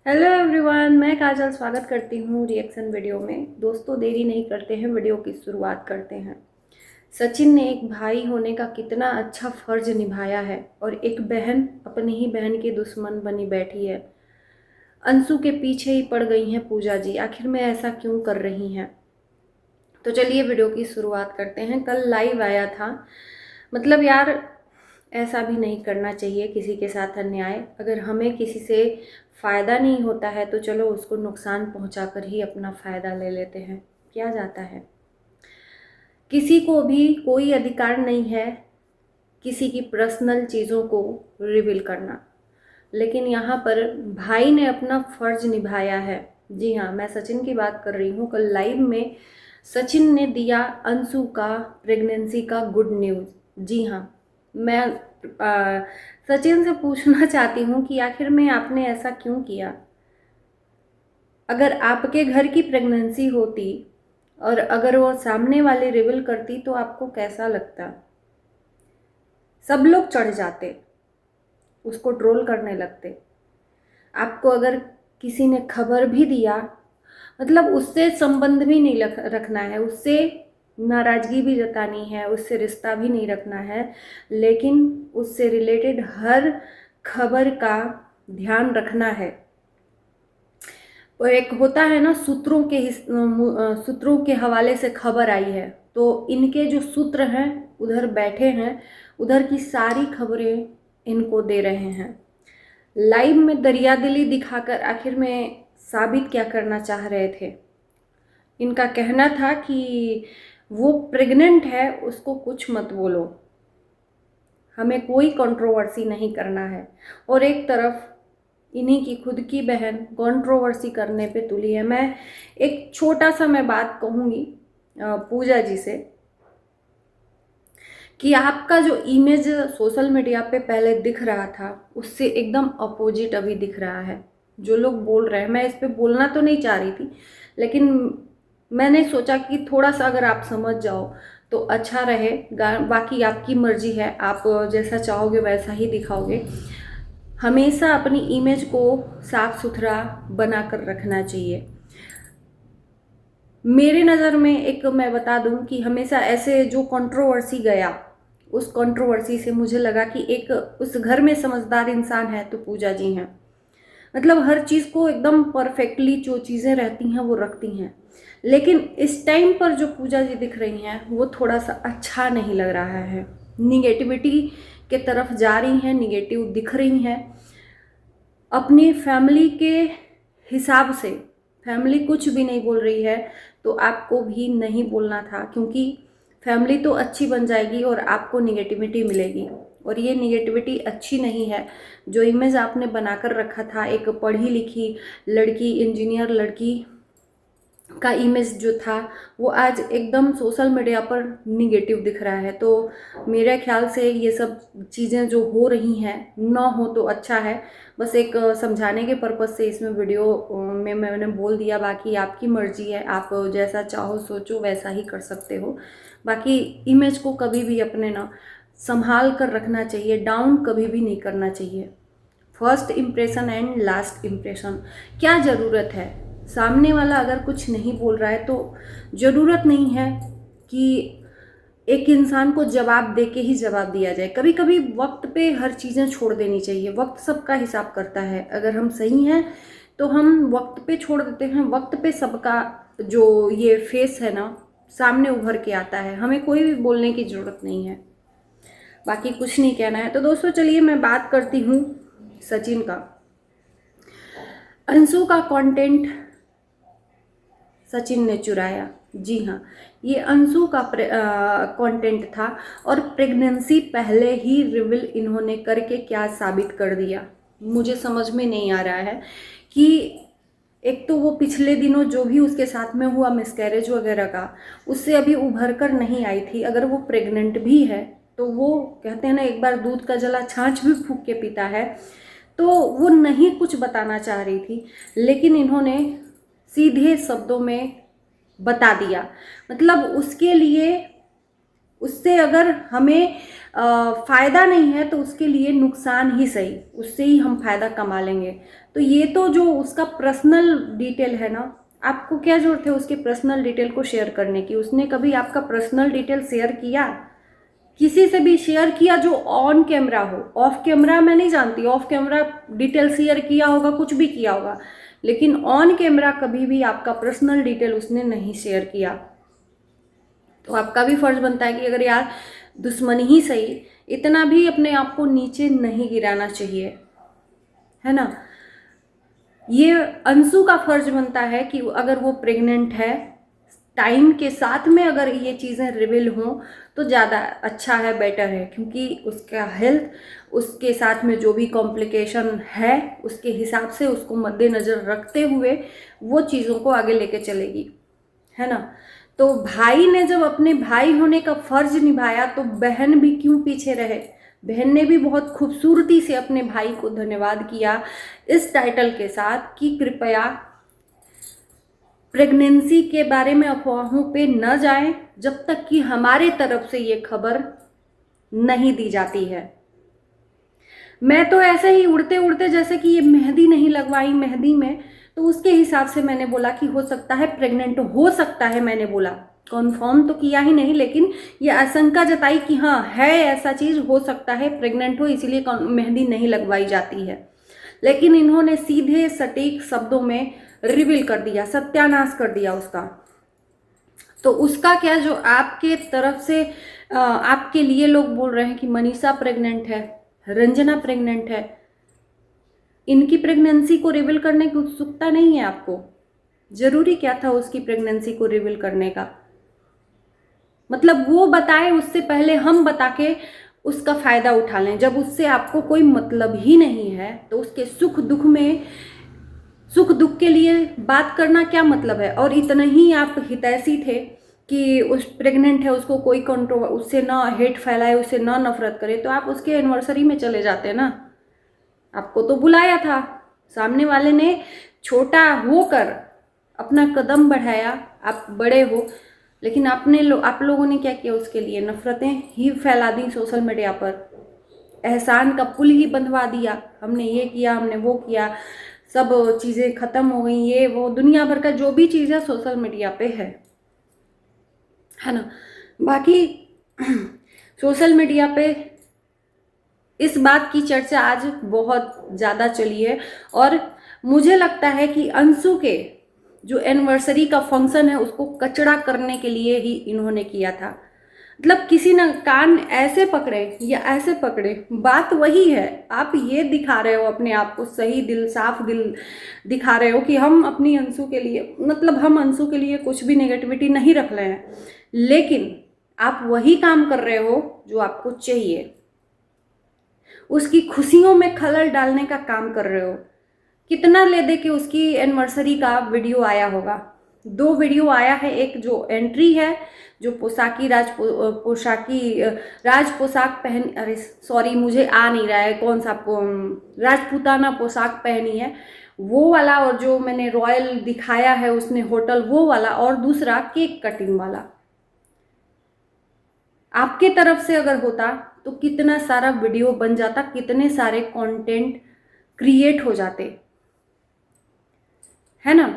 Hello everyone, मैं काजल स्वागत करती हूँ रिएक्शन वीडियो में। दोस्तों, देरी नहीं करते हैं, वीडियो की शुरुआत करते हैं। सचिन ने एक भाई होने का कितना अच्छा फर्ज निभाया है और एक बहन अपनी ही बहन की दुश्मन बनी बैठी है। अंशु के पीछे ही पड़ गई हैं पूजा जी। आखिर में ऐसा क्यों कर रही हैं? तो चलिए वीडियो की शुरुआत करते हैं। कल लाइव आया था। मतलब यार, ऐसा भी नहीं करना चाहिए किसी के साथ अन्याय। अगर हमें किसी से फ़ायदा नहीं होता है तो चलो उसको नुकसान पहुंचाकर ही अपना फ़ायदा ले लेते हैं, क्या जाता है। किसी को भी कोई अधिकार नहीं है किसी की पर्सनल चीज़ों को रिवील करना, लेकिन यहाँ पर भाई ने अपना फ़र्ज निभाया है। जी हाँ, मैं सचिन की बात कर रही हूँ। कल लाइव में सचिन ने दिया अंशु का प्रेगनेंसी का गुड न्यूज़। जी हाँ, मैं सचिन से पूछना चाहती हूँ कि आखिर में आपने ऐसा क्यों किया? अगर आपके घर की प्रेगनेंसी होती और अगर वो सामने वाले रिवील करती तो आपको कैसा लगता? सब लोग चढ़ जाते, उसको ट्रोल करने लगते। आपको अगर किसी ने खबर भी दिया, मतलब उससे संबंध भी नहीं रखना है, उससे नाराज़गी भी जतानी है, उससे रिश्ता भी नहीं रखना है, लेकिन उससे रिलेटेड हर खबर का ध्यान रखना है। और एक होता है ना, सूत्रों के हवाले से खबर आई है, तो इनके जो सूत्र हैं उधर बैठे हैं, उधर की सारी खबरें इनको दे रहे हैं। लाइव में दरियादिली दिखाकर आखिर में साबित क्या करना चाह रहे थे? इनका कहना था कि वो प्रेग्नेंट है, उसको कुछ मत बोलो, हमें कोई कंट्रोवर्सी नहीं करना है। और एक तरफ इन्हीं की खुद की बहन कंट्रोवर्सी करने पे तुली है। मैं एक छोटा सा बात कहूँगी पूजा जी से कि आपका जो इमेज सोशल मीडिया पे पहले दिख रहा था उससे एकदम अपोजिट अभी दिख रहा है। जो लोग बोल रहे हैं, मैं इस पे बोलना तो नहीं चाह रही थी, लेकिन मैंने सोचा कि थोड़ा सा अगर आप समझ जाओ तो अच्छा रहे। बाकी आपकी मर्जी है, आप जैसा चाहोगे वैसा ही दिखाओगे। हमेशा अपनी इमेज को साफ सुथरा बनाकर रखना चाहिए। मेरे नज़र में एक मैं बता दूं कि हमेशा ऐसे जो कंट्रोवर्सी गया, उस कंट्रोवर्सी से मुझे लगा कि एक उस घर में समझदार इंसान है तो पूजा जी हैं। मतलब हर चीज़ को एकदम परफेक्टली जो चीज़ें रहती हैं वो रखती हैं, लेकिन इस टाइम पर जो पूजा जी दिख रही हैं वो थोड़ा सा अच्छा नहीं लग रहा है। निगेटिविटी के तरफ जा रही हैं, निगेटिव दिख रही हैं। अपनी फैमिली के हिसाब से फैमिली कुछ भी नहीं बोल रही है तो आपको भी नहीं बोलना था, क्योंकि फैमिली तो अच्छी बन जाएगी और आपको निगेटिविटी मिलेगी, और ये निगेटिविटी अच्छी नहीं है। जो इमेज आपने बनाकर रखा था, एक पढ़ी लिखी लड़की, इंजीनियर लड़की का इमेज जो था, वो आज एकदम सोशल मीडिया पर निगेटिव दिख रहा है। तो मेरे ख्याल से ये सब चीज़ें जो हो रही हैं ना हो तो अच्छा है। बस एक समझाने के पर्पज़ से इसमें वीडियो में मैंने बोल दिया। बाकी आपकी मर्जी है, आप जैसा चाहो सोचो वैसा ही कर सकते हो। बाकी इमेज को कभी भी अपने ना संभाल कर रखना चाहिए, डाउन कभी भी नहीं करना चाहिए। First impression and last impression, क्या ज़रूरत है? सामने वाला अगर कुछ नहीं बोल रहा है तो ज़रूरत नहीं है कि एक इंसान को जवाब दे के ही जवाब दिया जाए। कभी कभी वक्त पे हर चीज़ें छोड़ देनी चाहिए। वक्त सबका हिसाब करता है। अगर हम सही हैं तो हम वक्त पे छोड़ देते हैं, वक्त पे सबका जो ये फेस है ना सामने उभर के आता है। हमें कोई भी बोलने की ज़रूरत नहीं है। बाकी कुछ नहीं कहना है। तो दोस्तों चलिए मैं बात करती हूँ सचिन का। अंशु का कंटेंट सचिन ने चुराया। जी हाँ, ये अंशु का कंटेंट था और प्रेगनेंसी पहले ही रिवील इन्होंने करके क्या साबित कर दिया, मुझे समझ में नहीं आ रहा है। कि एक तो वो पिछले दिनों जो भी उसके साथ में हुआ मिसकैरेज वगैरह का, उससे अभी उभर कर नहीं आई थी। अगर वो प्रेग्नेंट भी है तो वो कहते हैं ना, एक बार दूध का जला छाछ भी फूंक के पीता है। तो वो नहीं कुछ बताना चाह रही थी, लेकिन इन्होंने सीधे शब्दों में बता दिया। मतलब उसके लिए, उससे अगर हमें फ़ायदा नहीं है तो उसके लिए नुकसान ही सही, उससे ही हम फ़ायदा कमा लेंगे। तो ये तो जो उसका पर्सनल डिटेल है ना, आपको क्या ज़रूरत है उसके पर्सनल डिटेल को शेयर करने की? उसने कभी आपका पर्सनल डिटेल शेयर किया? किसी से भी शेयर किया जो ऑन कैमरा हो? ऑफ कैमरा मैं नहीं जानती, ऑफ कैमरा डिटेल शेयर किया होगा, कुछ भी किया होगा, लेकिन ऑन कैमरा कभी भी आपका पर्सनल डिटेल उसने नहीं शेयर किया। तो आपका भी फर्ज बनता है कि अगर यार दुश्मन ही सही, इतना भी अपने आप को नीचे नहीं गिराना चाहिए, है ना। ये अंशु का फर्ज बनता है कि अगर वो प्रेग्नेंट है, टाइम के साथ में अगर ये चीज़ें रिवील हों तो ज़्यादा अच्छा है, बेटर है, क्योंकि उसका हेल्थ, उसके साथ में जो भी कॉम्प्लिकेशन है उसके हिसाब से उसको मद्देनज़र रखते हुए वो चीज़ों को आगे लेके चलेगी, है ना। तो भाई ने जब अपने भाई होने का फर्ज निभाया तो बहन भी क्यों पीछे रहे? बहन ने भी बहुत खूबसूरती से अपने भाई को धन्यवाद किया इस टाइटल के साथ कि कृपया प्रेगनेंसी के बारे में अफवाहों पे न जाएं जब तक कि हमारे तरफ से ये खबर नहीं दी जाती है। मैं तो ऐसे ही उड़ते उड़ते, जैसे कि ये मेहंदी नहीं लगवाई मेहंदी में, तो उसके हिसाब से मैंने बोला कि हो सकता है प्रेग्नेंट हो सकता है, मैंने बोला, कन्फर्म तो किया ही नहीं, लेकिन ये आशंका जताई कि हाँ है, ऐसा चीज़ हो सकता है, प्रेग्नेंट हो, इसीलिए मेहंदी नहीं लगवाई जाती है। लेकिन इन्होंने सीधे सटीक शब्दों में रिवील कर दिया, सत्यानाश कर दिया उसका। तो उसका क्या, जो आपके तरफ से आपके लिए लोग बोल रहे हैं कि मनीषा प्रेग्नेंट है, रंजना प्रेग्नेंट है, इनकी प्रेगनेंसी को रिवील करने की उत्सुकता नहीं है आपको? जरूरी क्या था उसकी प्रेगनेंसी को रिवील करने का? मतलब वो बताए उससे पहले हम बता के उसका फायदा उठा लें। जब उससे आपको कोई मतलब ही नहीं है तो उसके सुख दुख में, सुख दुख के लिए बात करना क्या मतलब है? और इतना ही आप हितैषी थे कि उस प्रेग्नेंट है, उसको कोई कंट्रोल, उससे ना हेट फैलाए, उससे ना नफरत करे, तो आप उसके एनिवर्सरी में चले जाते ना। आपको तो बुलाया था, सामने वाले ने छोटा होकर अपना कदम बढ़ाया, आप बड़े हो, लेकिन आप लोगों ने क्या किया उसके लिए? नफरतें ही फैला दी सोशल मीडिया पर, एहसान का पुल ही बंधवा दिया, हमने ये किया, हमने वो किया, सब चीज़ें ख़त्म हो गई, ये वो दुनिया भर का जो भी चीज़ है सोशल मीडिया पे है ना। बाकी सोशल मीडिया पे इस बात की चर्चा आज बहुत ज़्यादा चली है और मुझे लगता है कि अंशु के जो एनिवर्सरी का फंक्शन है उसको कचड़ा करने के लिए ही इन्होंने किया था। मतलब किसी ने कान ऐसे पकड़े या ऐसे पकड़े, बात वही है। आप ये दिखा रहे हो अपने आप को सही दिल, साफ दिल दिखा रहे हो कि हम अपनी अंशु के लिए, मतलब हम अंशु के लिए कुछ भी नेगेटिविटी नहीं रख रहे हैं, लेकिन आप वही काम कर रहे हो जो आपको चाहिए, उसकी खुशियों में खलल डालने का काम कर रहे हो। कितना ले दे के उसकी एनिवर्सरी का वीडियो आया होगा? 2 वीडियो आया है, एक जो एंट्री है, जो राज पोशाक पहन, अरे सॉरी मुझे आ नहीं रहा है कौन सा, राजपूताना पोशाक पहनी है वो वाला, और जो मैंने रॉयल दिखाया है उसने होटल वो वाला, और दूसरा केक कटिंग वाला। आपके तरफ से अगर होता तो कितना सारा वीडियो बन जाता, कितने सारे कंटेंट क्रिएट हो जाते, है ना।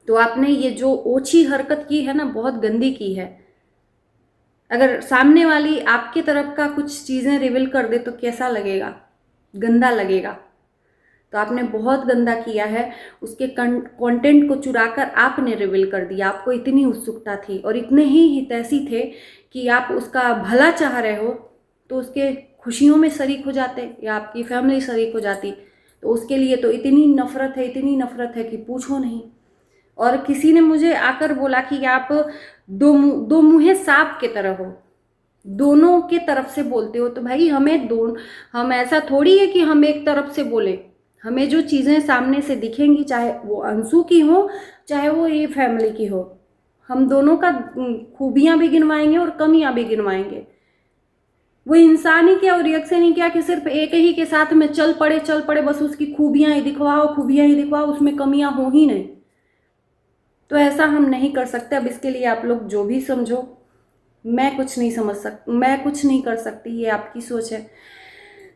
तो आपने ये जो ओछी हरकत की है ना, बहुत गंदी की है। अगर सामने वाली आपके तरफ का कुछ चीज़ें रिवील कर दे तो कैसा लगेगा? गंदा लगेगा। तो आपने बहुत गंदा किया है। उसके कंटेंट को चुराकर आपने रिवील कर दिया। आपको इतनी उत्सुकता थी और इतने ही हितैषी थे कि आप उसका भला चाह रहे हो तो उसके खुशियों में शरीक हो जाते या आपकी फैमिली शरीक हो जाती। तो उसके लिए तो इतनी नफरत है, इतनी नफरत है कि पूछो नहीं। और किसी ने मुझे आकर बोला कि आप दो मुँहे सांप के तरह हो, दोनों के तरफ से बोलते हो। तो भाई हम ऐसा थोड़ी है कि हम एक तरफ से बोले। हमें जो चीज़ें सामने से दिखेंगी, चाहे वो अंशु की हो चाहे वो ये फैमिली की हो, हम दोनों का खूबियाँ भी गिनवाएंगे और कमियाँ भी गिनवाएंगे। वो इंसान ही क्या और रिएक्शन ही क्या कि सिर्फ एक ही के साथ में चल पड़े बस उसकी खूबियाँ ही दिखवाओ, उसमें कमियाँ हो ही नहीं। तो ऐसा हम नहीं कर सकते। अब इसके लिए आप लोग जो भी समझो, मैं कुछ नहीं समझ सकती, मैं कुछ नहीं कर सकती, ये आपकी सोच है।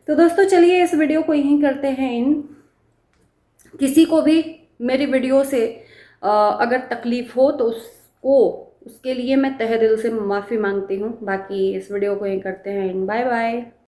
तो दोस्तों चलिए इस वीडियो को यहीं करते हैं इन। किसी को भी मेरी वीडियो से अगर तकलीफ हो तो उसके लिए मैं तहे दिल से माफ़ी मांगती हूँ। बाकी इस वीडियो को यहीं करते हैं इन। Bye bye.